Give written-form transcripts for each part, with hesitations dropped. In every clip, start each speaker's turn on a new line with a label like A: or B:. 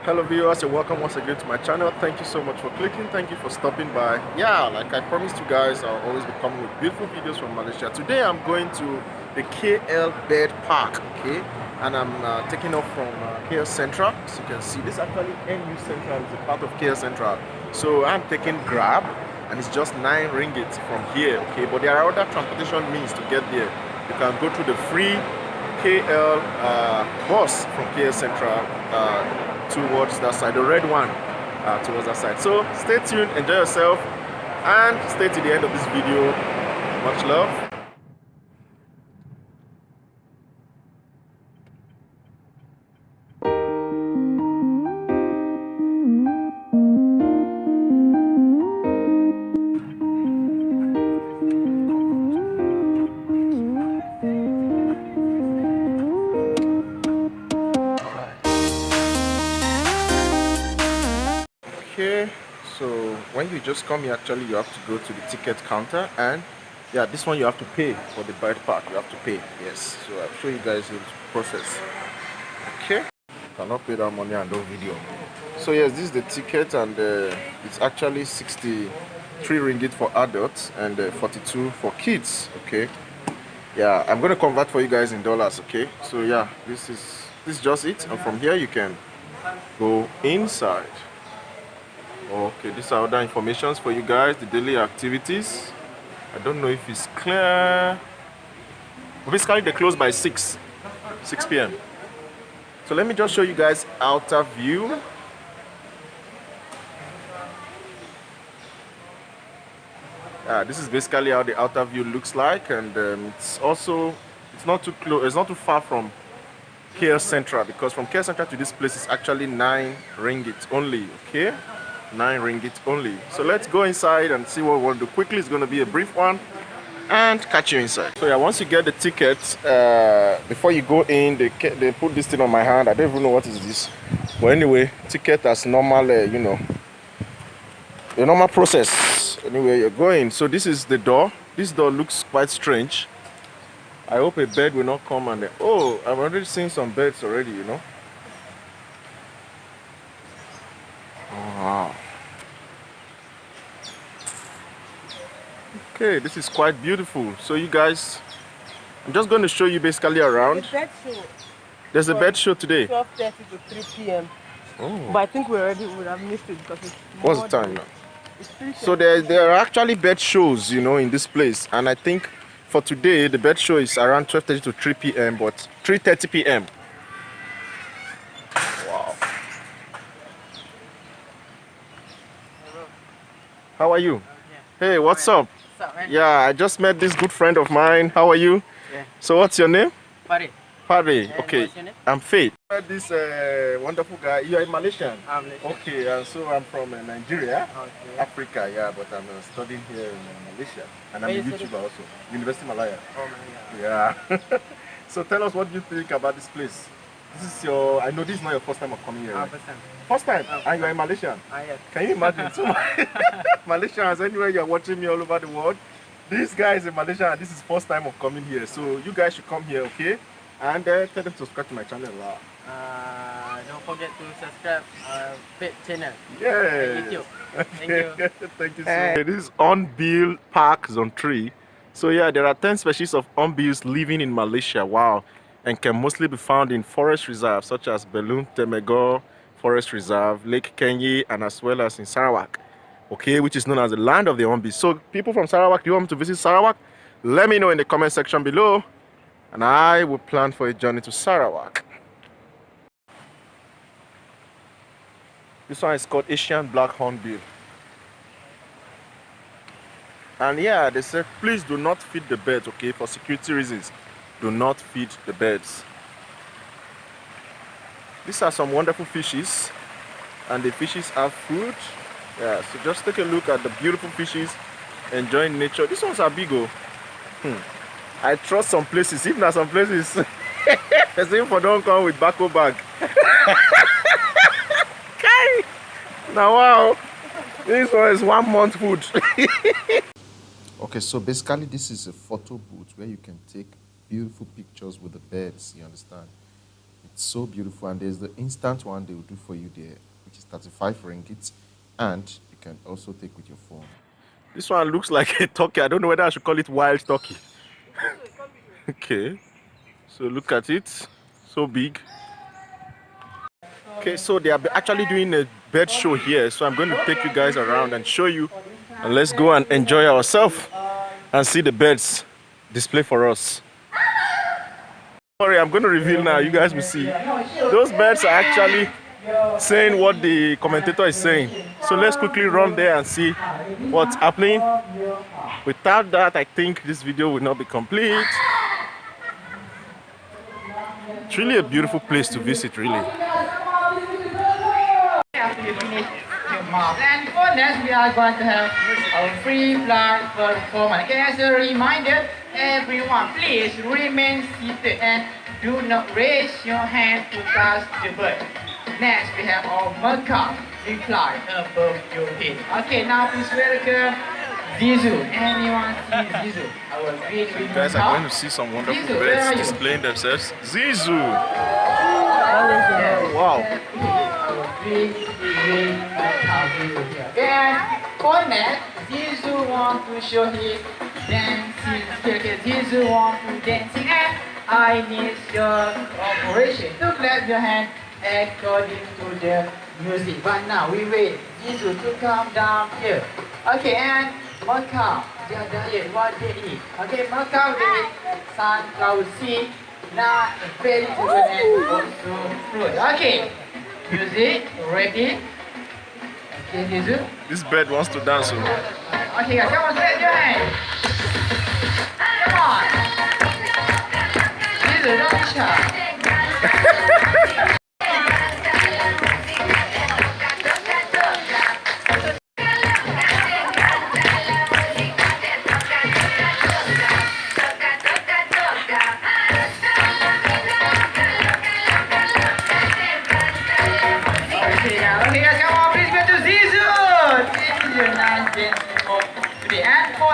A: Hello viewers, you're welcome once again to my channel. Thank you so much for clicking. Thank you for stopping by. Yeah, like I promised you guys, I'll always be coming with beautiful videos from Malaysia. Today I'm going to the KL Bird Park, okay? And I'm taking off from KL Central. As you can see, this is actually NU Central. It's a part of KL Central. So I'm taking Grab and it's just 9 ringgit from here, okay? But there are other transportation means to get there. You can go through the free KL bus from KL Central towards that side, the red one towards that side. So stay tuned, enjoy yourself, and stay to the end of this video. Much love. Okay, so when you just come here, actually you have to go to the ticket counter, and yeah, this one you have to pay for the bird park. You have to pay, yes. So I'll show you guys the process. Okay, you cannot pay that money and do video. So yes, this is the ticket, and it's actually 63 ringgit for adults and 42 for kids. Okay, yeah, I'm gonna convert for you guys in dollars. Okay, so yeah, this is just it, and from here you can go inside. Okay, these are other informations for you guys, the daily activities. I don't know if it's clear. Basically, they close by 6 p.m. So let me just show you guys outer view. This is basically how the outer view looks like, and it's not too close. It's not too far from KL Central, because from KL Central to this place is actually 9 ringgit only. Okay. 9 ringgit only. So let's go inside and see what we want to do quickly. It's going to be a brief one and catch you inside. So yeah, once you get the ticket, before you go in, they put this thing on my hand. I don't even know what is this, but anyway, ticket as normal, you know, the normal process. Anyway, you're going. So this is the door. This door looks quite strange. I hope a bird will not come and oh, I've already seen some birds already, you know. Wow. Okay, this is quite beautiful. So you guys, I'm just going to show you basically around.
B: Bird show.
A: There's a bird show today.
B: 12:30 to 3 p.m.
A: Oh.
B: But I think we already would have missed it because it's
A: What's the time now?
B: It's 3:30.
A: So there are actually bird shows, you know, in this place, and I think for today the bird show is around 12:30 to 3 p.m. but 3:30 p.m. Wow. How are you? Hey, what's up? Yeah, I just met this good friend of mine. How are you?
B: Yeah.
A: So what's your name?
B: Pari.
A: Pari.
B: And
A: Okay.
B: what's your name?
A: I'm Faith. This wonderful guy. You are Malaysian?
B: I'm Malaysian.
A: Okay, so I'm from Nigeria,
B: Okay.
A: Africa, yeah, but I'm studying here in Malaysia, and I'm a YouTuber also, University Malaya.
B: Oh my God.
A: Yeah. So tell us, what do you think about this place? This is your, I know this is not your first time of coming here. Right? First time? And you are a Malaysian?
B: Yes.
A: Can you imagine? So Malaysians, anywhere you're watching me all over the world, this guy is a Malaysian and this is first time of coming here. So you guys should come here, okay? And tell them to subscribe to my channel.
B: Don't forget to subscribe Pet channel.
A: Yeah.
B: YouTube. Thank
A: Okay.
B: you.
A: Thank you so much. This is Hornbill Park Zone 3. So yeah, there are 10 species of hornbills living in Malaysia. Wow. And can mostly be found in forest reserves such as Belum Temegor Forest Reserve, Lake Kenye, and as well as in Sarawak, okay, which is known as the land of the hornbills. So people from Sarawak, do you want me to visit Sarawak? Let me know in the comment section below, and I will plan for a journey to Sarawak. This one is called Asian Black Hornbill. And yeah, they said please do not feed the birds, okay, for security reasons. Do not feed the birds. These are some wonderful fishes, and the fishes have food. Yeah, so just take a look at the beautiful fishes, enjoying nature. These ones are big. Oh. I trust some places. If not some places, person for don't come with backo bag. Now wow, this one is 1 month food. Okay, so basically this is a photo booth where you can take beautiful pictures with the birds, you understand? It's It's so beautiful, and there's the instant one they will do for you there, which is 35 ringgit, and you can also take with your phone. This one looks like a turkey. I don't know whether I should call it wild turkey. Okay, so look at it, so big. Okay, so they are actually doing a bird show here, so I'm going to take you guys around and show you, and let's go and enjoy ourselves and see the birds display for us. Sorry, I'm going to reveal now. You guys will see. Those birds are actually saying what the commentator is saying. So let's quickly run there and see what's happening. Without that, I think this video will not be complete. It's really a beautiful place to visit, really.
C: After you finish your mouth. And for next, we are going to have a free flight performance. Okay, as a reminder, everyone, please remain seated and do not raise your hand to touch the bird. Next, we have our macaque fly above your head. Okay, now please welcome Zizu. Anyone see Zizu? Our green
A: You guys are going to see some wonderful birds displaying themselves. Zizu! Wow.
C: And for next, Zizu want to show his dancing skill. Okay, Zizu want to dancing, and I need your cooperation to clap your hand according to the music. But now we wait Zizu to come down here. Okay, and macaque, their diet, what they eat. Okay, macaque they eat sunflower seed, nut, vegetable, and also fruit. Okay, music, ready? Okay, Zizu.
A: This bird wants to dance.
C: Okay, guys, come on, clap your hand. Come on. Zizu, don't be shy. Okay, guys, come on, please go to Zizu. This is your nice dancing for today. And for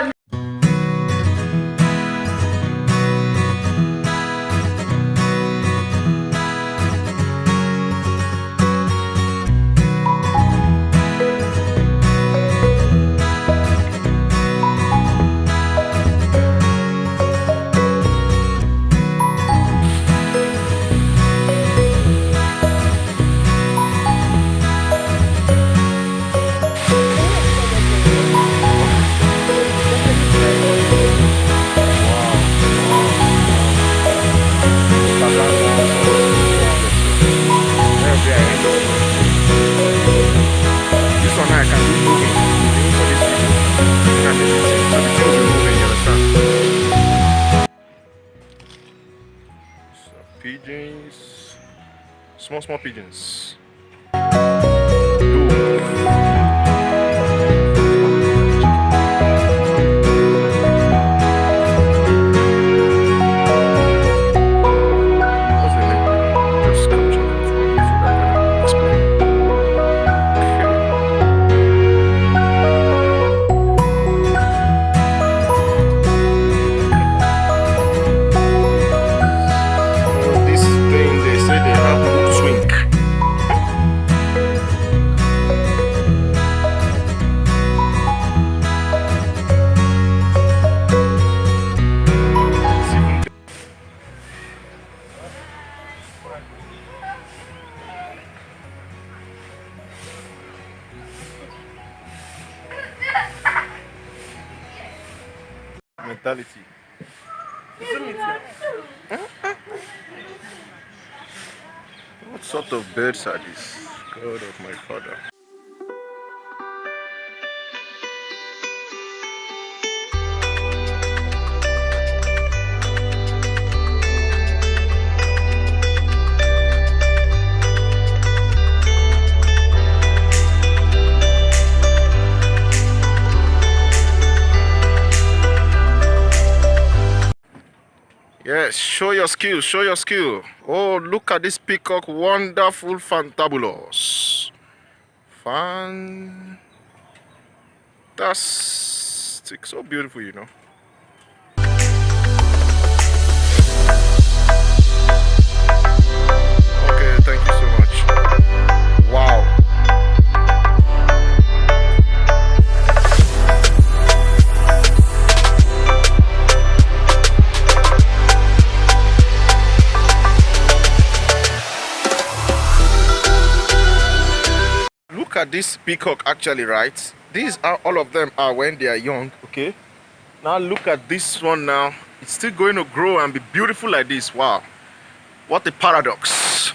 A: This one I can do moving. Even for this video. You can be moving. So the thing will be moving, you understand? So pigeons. Small pigeons. What's the name? Just capture that for me so that I can explain. So this thing, they say they have mood swing. It's even mentality. What sort of birds are these? God of my father. Yes, show your skill, show your skill. Oh, look at this peacock, wonderful, fantabulous. Fantastic, so beautiful, you know. at this peacock actually, right? These are all of them are when they are young, okay? Now look at this one now. It's still going to grow and be beautiful like this. Wow. What a paradox.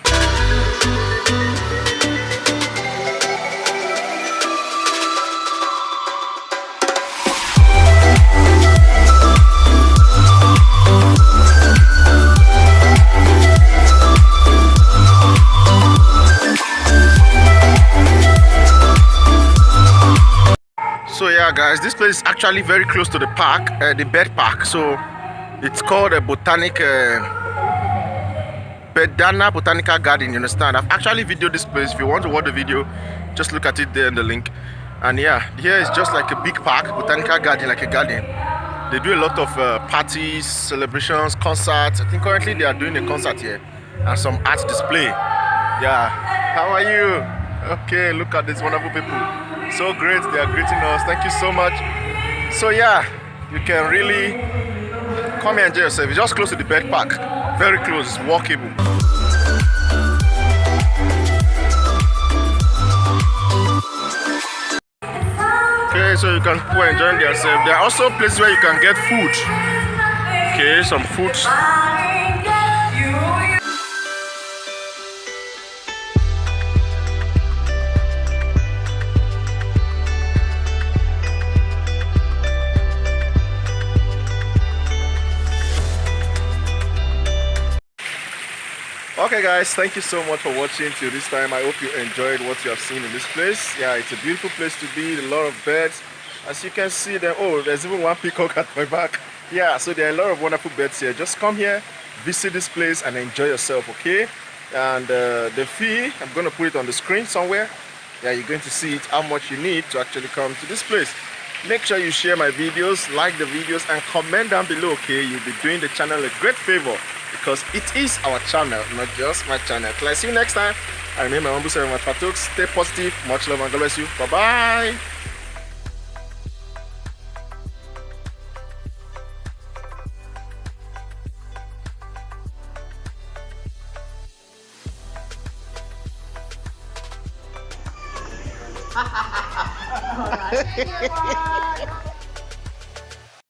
A: So yeah guys, this place is actually very close to the park, the bird park. So it's called a Botanical Garden, you understand? I've actually videoed this place. If you want to watch the video, just look at it there in the link. And yeah, here is just like a big park, Botanical Garden, like a garden. They do a lot of parties, celebrations, concerts. I think currently they are doing a concert here and some art display. Yeah, how are you? Okay, look at these wonderful people. So great, they are greeting us. Thank you so much. So yeah, you can really come here and enjoy yourself. It's just close to the bird park. Very close, it's walkable. Okay, so you can go enjoy yourself. There are also places where you can get food. Okay, some food. Okay guys, thank you so much for watching till this time. I hope you enjoyed what you have seen in this place. Yeah, it's a beautiful place to be, a lot of birds. As you can see there, oh, there's even one peacock at my back. Yeah, so there are a lot of wonderful birds here. Just come here, visit this place and enjoy yourself, okay? And the fee, I'm going to put it on the screen somewhere. Yeah, you're going to see it, how much you need to actually come to this place. Make sure you share my videos, like the videos and comment down below, okay? You'll be doing the channel a great favor, because it is our channel, not just my channel. Till I see you next time, I remain my humble servant Fatuk. Stay positive, much love and God bless you. Bye bye.
C: Alright.